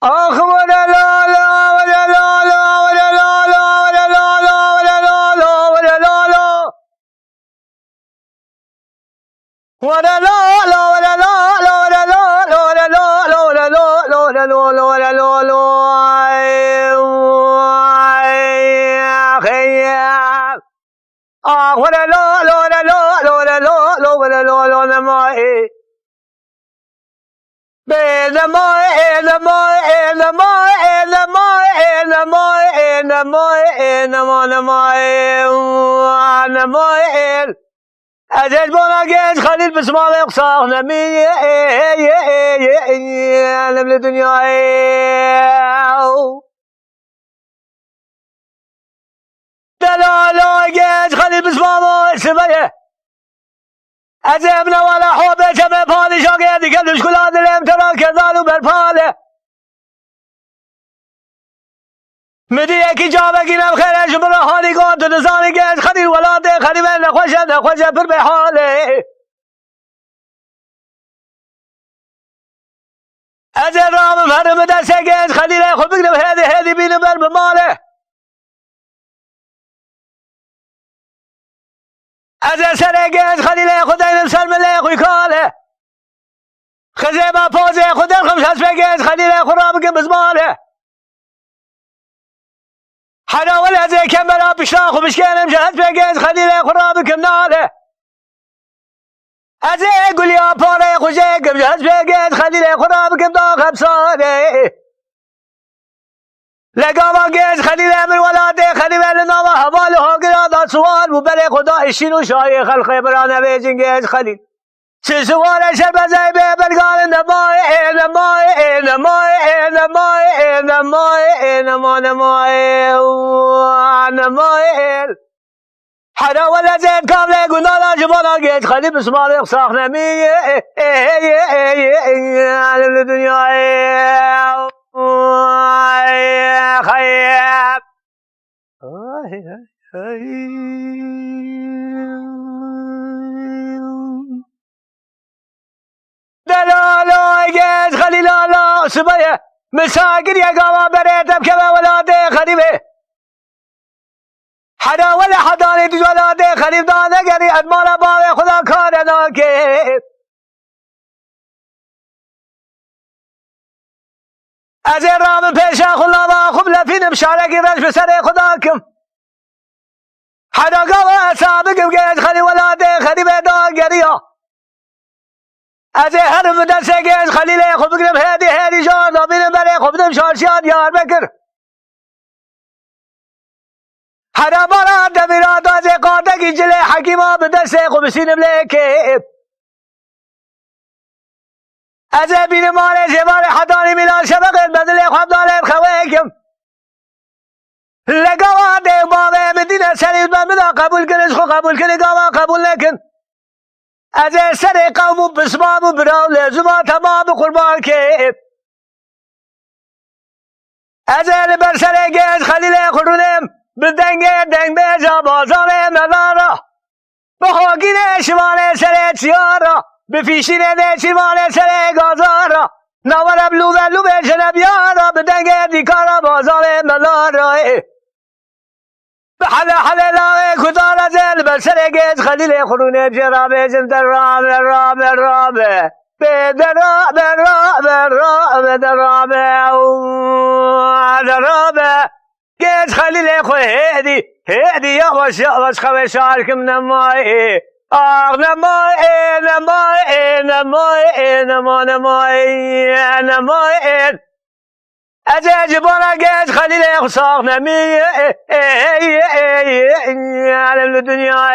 آخ ولا لا لا ولا لا لا ولا لا لا ولا لا لا ولا لا لا ولا لا لا ولا لا لا ولا لا لا ولا لا لا ولا لا لا ولا لا لا ولا لا ولا لا لا خيال ولا لا لا ولا لا لا ولا لا لا ولا لا لا ما أجل بونا جيش خليل بسمال يقصاغ نمي نمل الدنيا دلالو جيش خليل بسمال سمية أجبنا ولا حوبة جمع پادی شاگه دیگه دشکلات لیم ترا کذالو برپاله مدی یکی جا بگیرم خیرش برا حالی گان تو نزانی گشت خدیر ولاده خدیمه نخوشه پر به حاله اجل رام فرم دسته گشت خدیره خود بگیرم هدی بینم بر بماله اجل سره گشت خدیره خود اینم سر مله خوی کاله خزه با پوزه خود درخم شست بگشت خدیره خود را بگم بزماله حنا ولا زي كمل بشراخ وبشكان مجهز بقيت خليله خرابك مناله ازي يقول يا باري خجيك مجهز بقيت خليله خرابك مضاخ بصالي لقى بقيت خليله من ولاده خليله لنا هباله قراضة سوال وبلي خدا الشينو شايخ الخبرانه بيجنجيت خليل سوال شرب زي بلقال نماي نماي نماي نماي نماي نماي نماي حدا ولا زين كامله قلنا لا جبانا جيت خلي بسمار يقصاخ نمي الدنيا خيب دلالو جيت خليلالا سبيه مساكر يا قاما بريتم كما ولاده خريبه حدا ولا حداني تج ولاده خريب دانه قري ادمانا باوي خدا كارنا كيف ازين رام پیشا خلا ما خب لفين مشاركي رش بسر خداكم حدا قاما سابقم جيت خلي ولاده خريبه دان قريا ازي هرم دسته گشت خلیله خود بگیرم هدی جان دابینم بره خود بدم شارشیان یار بکر هر بارا دمیرات ازی قاردگی جله حکیما به دسته خود بسینم لیکه ازی بین ماره جوار حدانی میلان شبقت بدلی خواب دارم خویکم لگوان ده باوه مدینه سریز بمدا قبول کنش خود قبول کنی گاوان قبول نکن از سر قوم و بسمام و براو لزما تمام قربان که از بر سر گز خلیل خورونم دنگ به جا بازار مدارا به خاکین شمال سر چیارا به فیشین شمال سر گازارا نوار بلو به جنبیارا به دنگ دیکارا بازار مدارا حل لا كدار زل بسر جيت خليل خلوني جرابه جم درابه درابه جيت خليل خو هدي يا واش خوي شاركم نماي نماي أجاج بنا جاج خليل يخصاغ نمي على الدنيا